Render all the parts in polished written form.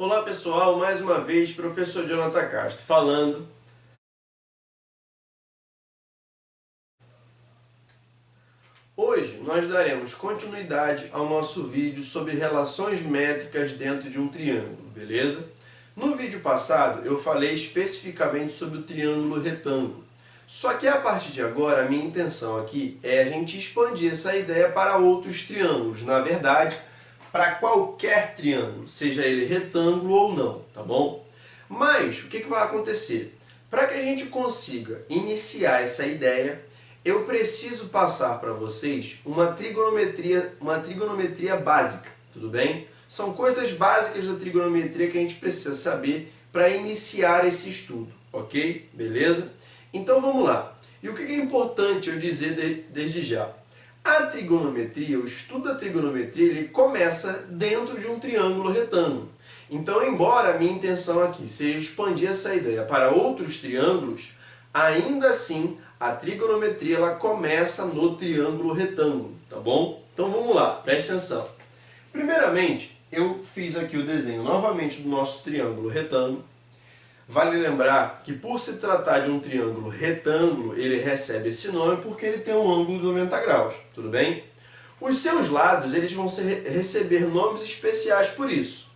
Olá pessoal, mais uma vez, professor Jonathan Castro falando. Hoje nós daremos continuidade ao nosso vídeo sobre relações métricas dentro de um triângulo, beleza? No vídeo passado eu falei especificamente sobre o triângulo retângulo. Só que a partir de agora a minha intenção aqui é a gente expandir essa ideia para outros triângulos, na verdade, para qualquer triângulo, seja ele retângulo ou não, tá bom? Mas o que vai acontecer? Para que a gente consiga iniciar essa ideia, eu preciso passar para vocês uma trigonometria básica, tudo bem? São coisas básicas da trigonometria que a gente precisa saber para iniciar esse estudo, ok? Beleza? Então vamos lá. E o que é importante eu dizer desde já? A trigonometria, o estudo da trigonometria, ele começa dentro de um triângulo retângulo. Então, embora a minha intenção aqui seja expandir essa ideia para outros triângulos, ainda assim a trigonometria ela começa no triângulo retângulo, tá bom? Então vamos lá, preste atenção. Primeiramente, eu fiz aqui o desenho novamente do nosso triângulo retângulo. Vale lembrar que por se tratar de um triângulo retângulo, ele recebe esse nome porque ele tem um ângulo de 90 graus, tudo bem? Os seus lados eles vão receber nomes especiais por isso.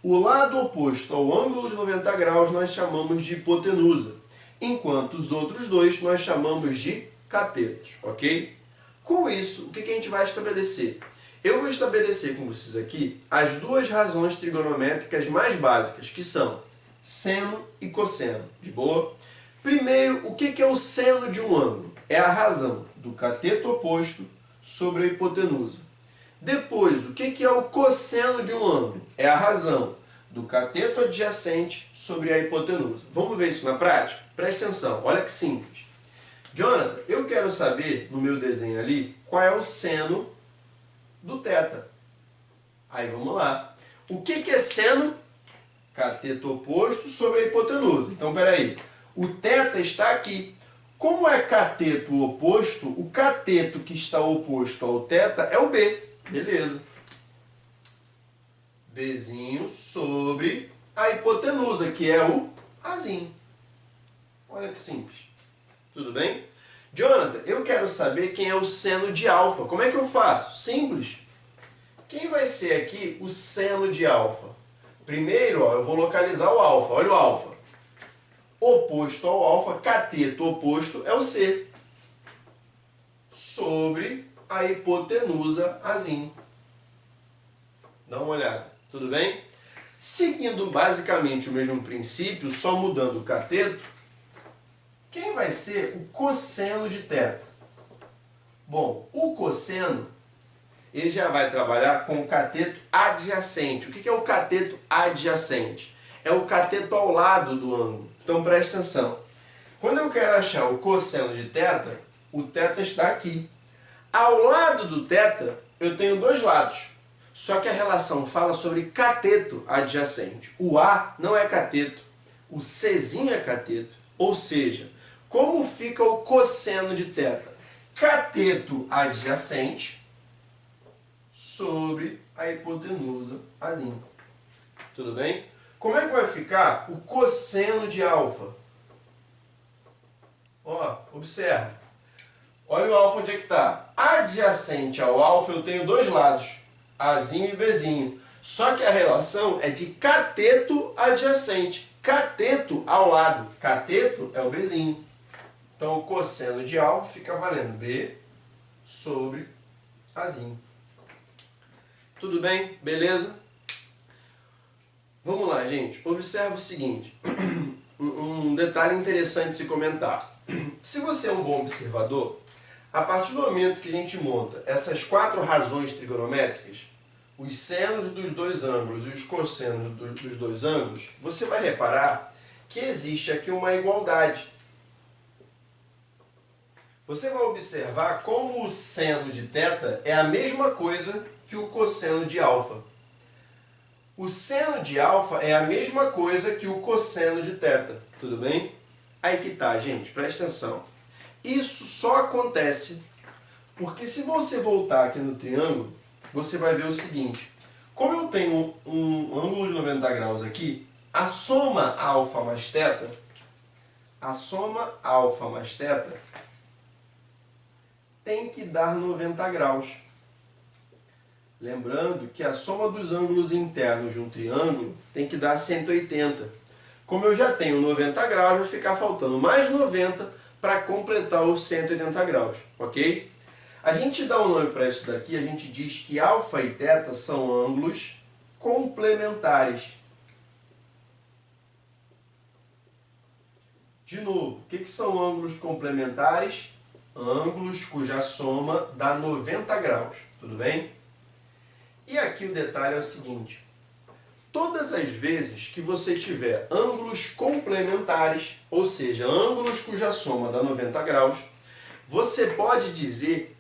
O lado oposto ao ângulo de 90 graus nós chamamos de hipotenusa, enquanto os outros dois nós chamamos de catetos, ok? Com isso, o que a gente vai estabelecer? Eu vou estabelecer com vocês aqui as duas razões trigonométricas mais básicas, que são seno e cosseno, de boa? Primeiro, o que é o seno de um ângulo? É a razão do cateto oposto sobre a hipotenusa. Depois, o que é o cosseno de um ângulo? É a razão do cateto adjacente sobre a hipotenusa. Vamos ver isso na prática? Preste atenção, olha que simples. Jonathan, eu quero saber, no meu desenho ali, qual é o seno do θ. Aí vamos lá. O que é seno? Cateto oposto sobre a hipotenusa. Então, peraí. O θ está aqui. Como é cateto oposto, o cateto que está oposto ao θ é o B. Beleza. Bzinho sobre a hipotenusa, que é o Azinho. Olha que simples. Tudo bem? Jonathan, eu quero saber quem é o seno de alfa. Como é que eu faço? Simples. Quem vai ser aqui o seno de alfa? Primeiro, ó, eu vou localizar o alfa. Olha o alfa. Oposto ao alfa, cateto oposto é o C. Sobre a hipotenusa Azinho. Dá uma olhada. Tudo bem? Seguindo basicamente o mesmo princípio, só mudando o cateto, quem vai ser o cosseno de θ? Bom, o cosseno ele já vai trabalhar com o cateto adjacente. O que é o cateto adjacente? É o cateto ao lado do ângulo. Então preste atenção. Quando eu quero achar o cosseno de θ, o θ está aqui. Ao lado do θ, eu tenho dois lados. Só que a relação fala sobre cateto adjacente. O A não é cateto, o Czinho é cateto. Ou seja, como fica o cosseno de θ? Cateto adjacente sobre a hipotenusa Azinho. Tudo bem? Como é que vai ficar o cosseno de alfa? Ó, observa. Olha o alfa onde é que está. Adjacente ao alfa eu tenho dois lados, Azinho e Bzinho. Só que a relação é de cateto adjacente. Cateto ao lado. Cateto é o Bzinho. Então o cosseno de alfa fica valendo B sobre Azinho. Tudo bem? Beleza? Vamos lá, gente. Observa o seguinte. Um detalhe interessante de se comentar. Se você é um bom observador, a partir do momento que a gente monta essas quatro razões trigonométricas, os senos dos dois ângulos e os cossenos dos dois ângulos, você vai reparar que existe aqui uma igualdade. Você vai observar como o seno de θ é a mesma coisa que o cosseno de alfa. O seno de alfa é a mesma coisa que o cosseno de θ. Tudo bem? Aí que tá, gente. Presta atenção. Isso só acontece porque se você voltar aqui no triângulo, você vai ver o seguinte. Como eu tenho um ângulo de 90 graus aqui, a soma alfa mais θ, tem que dar 90 graus. Lembrando que a soma dos ângulos internos de um triângulo tem que dar 180. Como eu já tenho 90 graus, vai ficar faltando mais 90 para completar os 180 graus, ok? A gente dá um nome para isso daqui, a gente diz que alfa e θ são ângulos complementares. De novo, o que são ângulos complementares? Ângulos cuja soma dá 90 graus, tudo bem? E aqui o detalhe é o seguinte: todas as vezes que você tiver ângulos complementares, ou seja, ângulos cuja soma dá 90 graus, você pode dizer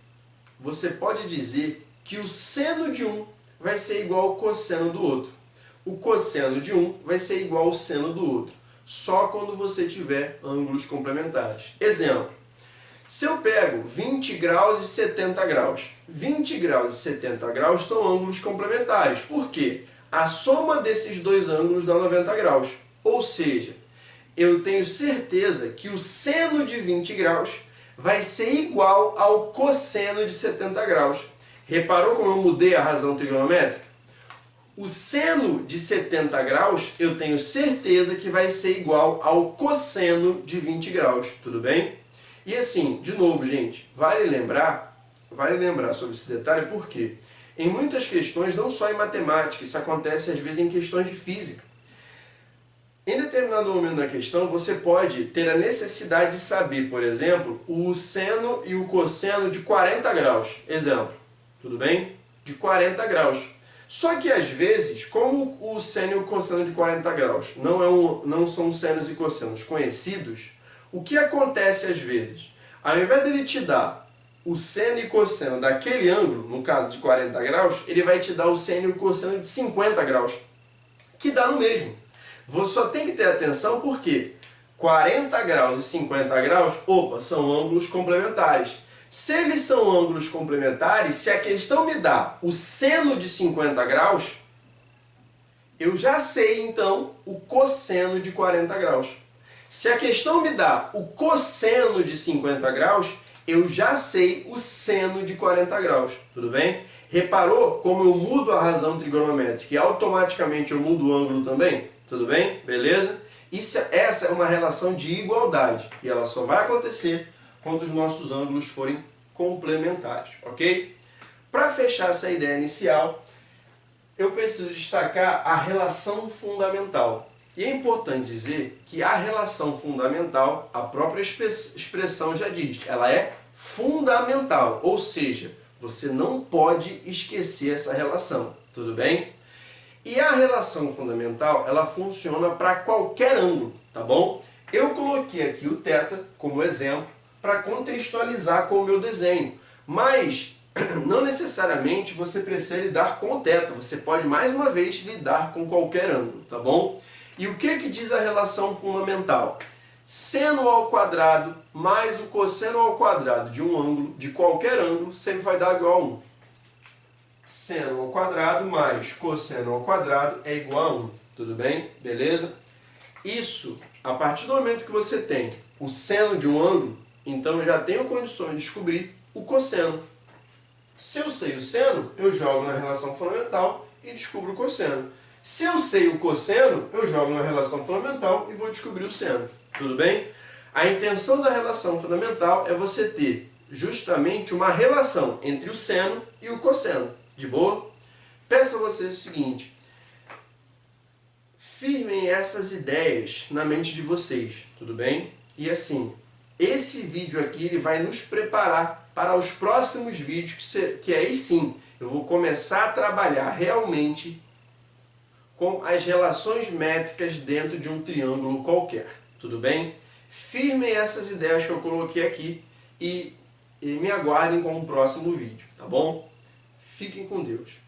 que o seno de um vai ser igual ao cosseno do outro. O cosseno de um vai ser igual ao seno do outro, só quando você tiver ângulos complementares. Exemplo: se eu pego 20 graus e 70 graus, 20 graus e 70 graus são ângulos complementares. Por quê? A soma desses dois ângulos dá 90 graus. Ou seja, eu tenho certeza que o seno de 20 graus vai ser igual ao cosseno de 70 graus. Reparou como eu mudei a razão trigonométrica? O seno de 70 graus eu tenho certeza que vai ser igual ao cosseno de 20 graus. Tudo bem? E assim, de novo, gente, vale lembrar sobre esse detalhe, porque em muitas questões, não só em matemática, isso acontece às vezes em questões de física. Em determinado momento da questão, você pode ter a necessidade de saber, por exemplo, o seno e o cosseno de 40 graus. Exemplo, tudo bem? De 40 graus. Só que às vezes, como o seno e o cosseno de 40 graus não são senos e cossenos conhecidos, o que acontece às vezes? Ao invés dele te dar o seno e cosseno daquele ângulo, no caso de 40 graus, ele vai te dar o seno e o cosseno de 50 graus, que dá no mesmo. Você só tem que ter atenção porque 40 graus e 50 graus, são ângulos complementares. Se eles são ângulos complementares, se a questão me dá o seno de 50 graus, eu já sei então o cosseno de 40 graus. Se a questão me dá o cosseno de 50 graus, eu já sei o seno de 40 graus, tudo bem? Reparou como eu mudo a razão trigonométrica e automaticamente eu mudo o ângulo também? Tudo bem? Beleza? Essa é uma relação de igualdade e ela só vai acontecer quando os nossos ângulos forem complementares, ok? Para fechar essa ideia inicial, eu preciso destacar a relação fundamental. E é importante dizer que a relação fundamental, a própria expressão já diz, ela é fundamental, ou seja, você não pode esquecer essa relação, tudo bem? E a relação fundamental, ela funciona para qualquer ângulo, tá bom? Eu coloquei aqui o θ como exemplo para contextualizar com o meu desenho, mas não necessariamente você precisa lidar com o θ, você pode mais uma vez lidar com qualquer ângulo, tá bom? E o que diz a relação fundamental? Seno ao quadrado mais o cosseno ao quadrado de um ângulo, de qualquer ângulo, sempre vai dar igual a 1. Seno ao quadrado mais cosseno ao quadrado é igual a 1. Tudo bem? Beleza? Isso, a partir do momento que você tem o seno de um ângulo, então eu já tenho condições de descobrir o cosseno. Se eu sei o seno, eu jogo na relação fundamental e descubro o cosseno. Se eu sei o cosseno, eu jogo na relação fundamental e vou descobrir o seno. Tudo bem? A intenção da relação fundamental é você ter justamente uma relação entre o seno e o cosseno. De boa? Peço a vocês o seguinte: firmem essas ideias na mente de vocês, tudo bem? E assim, esse vídeo aqui ele vai nos preparar para os próximos vídeos, que aí sim eu vou começar a trabalhar realmente com as relações métricas dentro de um triângulo qualquer, tudo bem? Firmem essas ideias que eu coloquei aqui e me aguardem com o próximo vídeo, tá bom? Fiquem com Deus.